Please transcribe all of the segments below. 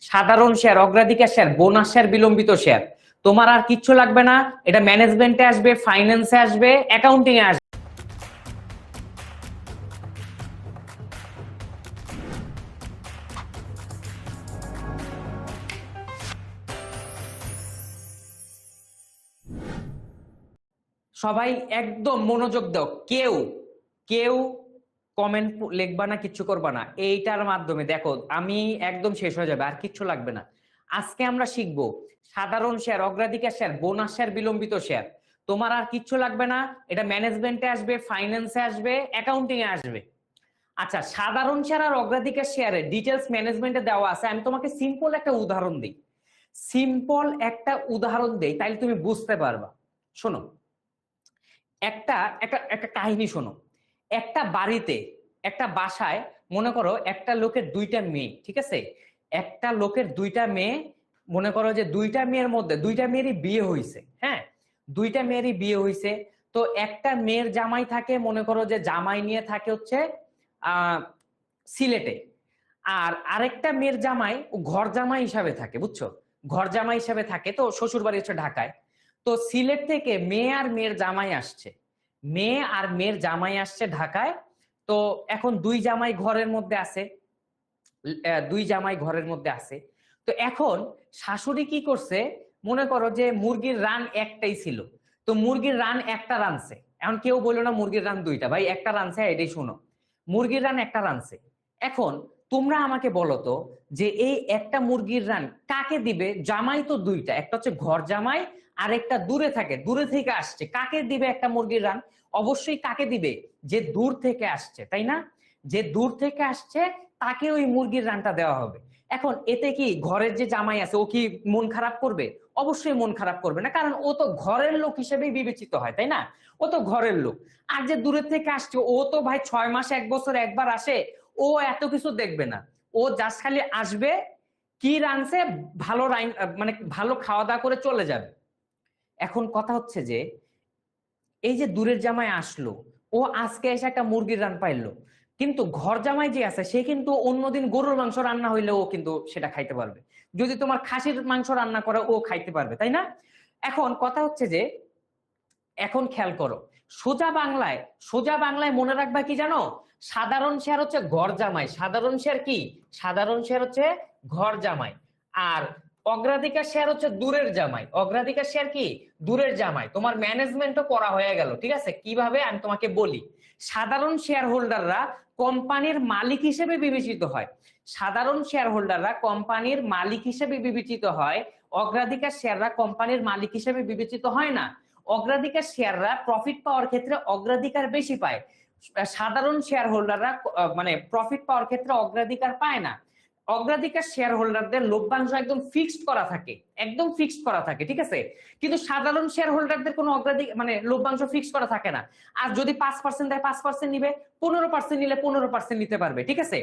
সাধারণ শেয়ার, অগ্রাধিকার share, bonus share, বিলম্বিত শেয়ার। তোমার আর কিচ্ছু লাগবে না, এটা ম্যানেজমেন্টে আসবে, ফাইন্যান্সে আসবে, অ্যাকাউন্টিং এ আসবে। সবাই একদম মনোযোগ দাও, কেউ কেউ কমেন্ট লিখবা না, কিচ্ছু করবা না। এইটার মাধ্যমে দেখো আমি একদম শেষ হয়ে যাবে, আর কিচ্ছু লাগবে না। আজকে আমরা শিখবো সাধারণ শেয়ার, অগ্রাধিকার শেয়ার, বোনাস শেয়ার, বিলম্বিত শেয়ার। তোমার আর কিচ্ছু লাগবে না, এটা ম্যানেজমেন্টে আসবে, ফাইন্যান্সে আসবে, অ্যাকাউন্টিং এ আসবে। আচ্ছা, সাধারণ শেয়ার আর অগ্রাধিকার শেয়ারের ডিটেলস ম্যানেজমেন্টে দেওয়া আছে। আমি তোমাকে সিম্পল একটা উদাহরণ দিই, তাইলে তুমি বুঝতে পারবা। শোনো, একটা একটা একটা কাহিনী শোনো। একটা বাড়িতে, একটা বাসায় মনে করো একটা লোকের দুইটা মেয়ে, ঠিক আছে? একটা লোকের দুইটা মেয়ে, মনে করো যে দুইটা মেয়ের মধ্যে দুইটা মেয়েরই বিয়ে হয়েছে। হ্যাঁ, দুইটা মেয়েরই বিয়ে হয়েছে। তো একটা মেয়ের জামাই থাকে, মনে করো যে জামাই নিয়ে থাকে হচ্ছে সিলেটে। আর আরেকটা মেয়ের জামাই ঘর জামাই হিসাবে থাকে, বুঝছো? ঘর জামাই হিসাবে থাকে, তো শ্বশুর বাড়ি হচ্ছে ঢাকায়। তো সিলেট থেকে মেয়ে আর মেয়ের জামাই আসছে, মেয়ে আর মেয়ের জামাই আসছে ঢাকায়। তো এখন দুই জামাই ঘরের মধ্যে আছে, তো এখন শাশুড়ি কি করছে, মনে করো যে মুরগির রান একটাই ছিল, তো মুরগির রান একটা রানছে। এখন কেউ বললো না মুরগির রান দুইটা, ভাই একটা রানছে, এটাই শোনো। মুরগির রান একটা রানছে। এখন তোমরা আমাকে বলো তো, যে এই একটা মুরগির রান কাকে দিবে? জামাই তো দুইটা, একটা হচ্ছে ঘর জামাই, আর একটা দূরে থাকে, দূরে থেকে আসছে। কাকে দিবে একটা মুরগির রান? অবশ্যই কাকে দিবে? যে দূর থেকে আসছে, তাই না? যে দূর থেকে আসছে তাকে ওই মুরগির রানটা দেওয়া হবে। এখন এতে কি ঘরের যে জামাই আছে ও কি মন খারাপ করবে? অবশ্যই মন খারাপ করবে না, কারণ ও তো ঘরের লোক হিসেবেই বিবেচিত হয়, তাই না? ও তো ঘরের লোক। আর যে দূরের থেকে আসছে ও তো ভাই 6 মাসে 1 বছর একবার আসে, ও এত কিছু দেখবে না। ও জাস্ট খালি আসবে, কি রানছে, ভালো মানে ভালো খাওয়া দাওয়া করে চলে যাবে। এখন কথা হচ্ছে যে এই যে দূরের জামাই আসলো, ও আজকে এসে একটা মুরগির রান পাইলো, কিন্তু ঘর জামাই যে আছে সে কিন্তু অন্যদিন গরুর মাংস রান্না হইলে ও কিন্তু সেটা খাইতে পারবে, যদি তোমার খাসির মাংস রান্না করে ও খাইতে পারবে, তাই না? এখন কথা হচ্ছে যে, এখন খেয়াল করো, সোজা বাংলায় মনে রাখবা কি জানো? সাধারণ শেয়ার হচ্ছে ঘর জামাই, সাধারণ শেয়ার কি? সাধারণ শেয়ার হচ্ছে ঘর জামাই। আর অগ্রাধিকার শেয়ার হচ্ছে দূরের জামাই, অগ্রাধিকার শেয়ার কি? দূরের জামাই। তোমার ম্যানেজমেন্টও করা হয়ে গেল, ঠিক আছে? কিভাবে আমি তোমাকে বলি। সাধারণ শেয়ার হোল্ডাররা কোম্পানির মালিক হিসেবে বিবেচিত হয়, সাধারণ শেয়ার হোল্ডাররা কোম্পানির মালিক হিসেবে বিবেচিত হয়। অগ্রাধিকার শেয়াররা কোম্পানির মালিক হিসেবে বিবেচিত হয় না। অগ্রাধিকার শেয়াররা প্রফিট পাওয়ার ক্ষেত্রে অগ্রাধিকার বেশি পায়, সাধারণ শেয়ার হোল্ডাররা মানে প্রফিট পাওয়ার ক্ষেত্রে অগ্রাধিকার পায় না। অগ্রাধিকার শেয়ার হোল্ডারদের লভ্যাংশ একদম ফিক্সড করা থাকে, একদম ফিক্সড করা থাকে, ঠিক আছে? কিন্তু সাধারণ শেয়ার হোল্ডারদের কোনো অগ্রাধিকার মানে লভ্যাংশ ফিক্সড করা থাকে না। আর যদি 5% দেয় 5% নিবে, 15% নিলে 15% নিতে পারবে, ঠিক আছে?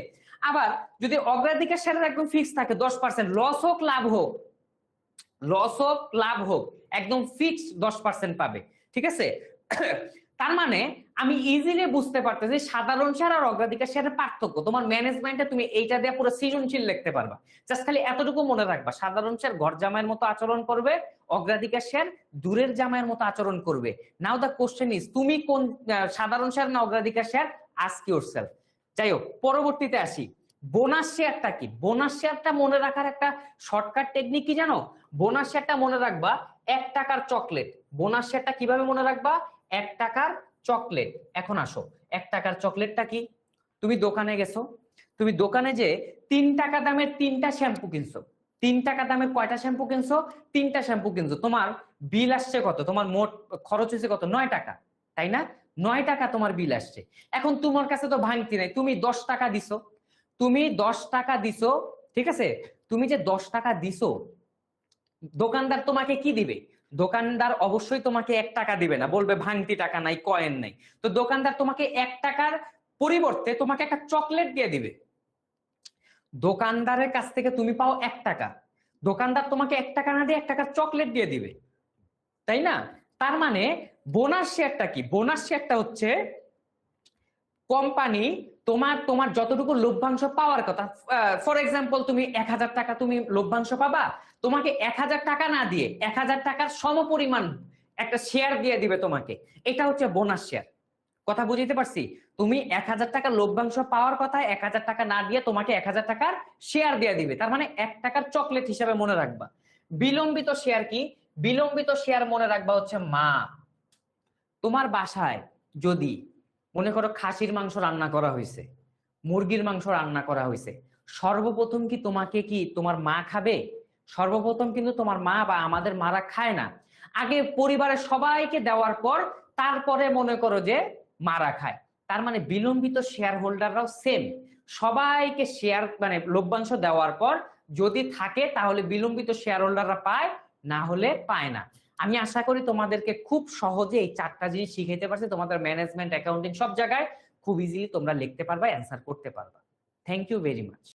আবার যদি অগ্রাধিকার শেয়ারের একদম ফিক্সড থাকে 10%, লস হোক লাভ হোক, লস হোক লাভ হোক, একদম ফিক্সড 10% পাবে, ঠিক আছে? তার মানে আমি ইজিলি বুঝতে পারতেছি সাধারণ শেয়ার আর অগ্রাধিকার শেয়ারের পার্থক্য। তোমার ম্যানেজমেন্টে তুমি এইটা দিয়ে পুরো সৃজনশীল লিখতে পারবা। জাস্ট খালি এতটুকু মনে রাখবা, সাধারণ শেয়ার ঘর জামাইয়ের মতো আচরণ করবে, অগ্রাধিকার শেয়ার দূরের জামাইয়ের মতো আচরণ করবে। নাও দ্য কোশ্চেন ইজ, তুমি কোন সাধারণ শেয়ার না অগ্রাধিকার শেয়ার? Ask yourself. যাই হোক, পরবর্তীতে আসি। বোনাস শেয়ারটা কি? বোনাস শেয়ারটা মনে রাখার একটা শর্টকাট টেকনিক কি জানো? বোনাস শেয়ারটা মনে রাখবা 1 টাকার চকলেট। বোনাস শেয়ারটা কিভাবে মনে রাখবা? 1 টাকার চকলেট। এখন আসো, 1 টাকার চকলেটটা কি? তুমি দোকানে গেছো, তুমি দোকানে যে 3 টাকা দামের 3টা শ্যাম্পু কিনছো। 3 টাকা দামের কয়টা শ্যাম্পু কিনছো? 3টা শ্যাম্পু কিনছো। তোমার বিল আসছে কত? তোমার মোট খরচ হয়েছে কত? 9 টাকা, তাই না? 9 টাকা তোমার বিল আসছে। এখন তোমার কাছে তো ভাঙতি নাই, তুমি 10 টাকা দিছো, তুমি 10 টাকা দিছো, ঠিক আছে? তুমি যে 10 টাকা দিছো, দোকানদার তোমাকে কি দিবে? দোকানদার অবশ্যই তোমাকে 1 টাকা দিবে না, বলবে ভাঙতি টাকা নাই, কয়েন নাই। তো দোকানদার তোমাকে 1 টাকার পরিবর্তে তোমাকে একটা চকলেট দিয়ে দিবে। দোকানদারের কাছ থেকে তুমি পাও 1 টাকা, দোকানদার তোমাকে 1 টাকা না দিয়ে 1 টাকার চকলেট দিয়ে দিবে, তাই না? তার মানে বোনাস শেয়ারটা কি? বোনাস শেয়ারটা হচ্ছে কোম্পানি তোমার তোমার যতটুকু লভ্যাংশ পাওয়ার কথা, ফর এক্সাম্পল তুমি 1000 টাকা তুমি লভ্যাংশ পাবা, তোমাকে 1000 টাকা না দিয়ে 1000 টাকার সমপরিমাণ একটা শেয়ার দিয়ে দিবে তোমাকে। এটা হচ্ছে বোনাস শেয়ার। কথা বুঝতে পারছি? তুমি 1000 টাকা লভ্যাংশ পাওয়ার কথা 1000 টাকা না দিয়ে তোমাকে 1000 টাকার শেয়ার দিয়ে দিবে, তার মানে 1 টাকার চকলেট হিসাবে মনে রাখবা। বিলম্বিত শেয়ার কি? বিলম্বিত শেয়ার মনে রাখবা হচ্ছে মা, তোমার বাসায় যদি মনে করো খাসির মাংস রান্না করা হয়েছে, মুরগির মাংস রান্না করা হয়েছে, সর্বপ্রথম কি তোমাকে কি তোমার মা খাবে? সর্বপ্রথম কিন্তু তোমার মা বা আমাদের মারা খায় না, আগে পরিবারের সবাইকে দেওয়ার পর তারপরে মনে করো যে মারা খায়। তার মানে বিলম্বিত শেয়ার হোল্ডাররাও সেম, সবাইকে শেয়ার মানে লভ্যাংশ দেওয়ার পর যদি থাকে তাহলে বিলম্বিত শেয়ার হোল্ডাররা পায়, না হলে পায় না। আমি আশা করি তোমাদেরকে খুব সহজে এই 4টা জিনিস শিখাইতে পারছি, তোমাদের ম্যানেজমেন্ট অ্যাকাউন্টিং সব জায়গায় খুব ইজিলি তোমরা লিখতে পারবা, অ্যান্সার করতে পারবা। Thank you very much.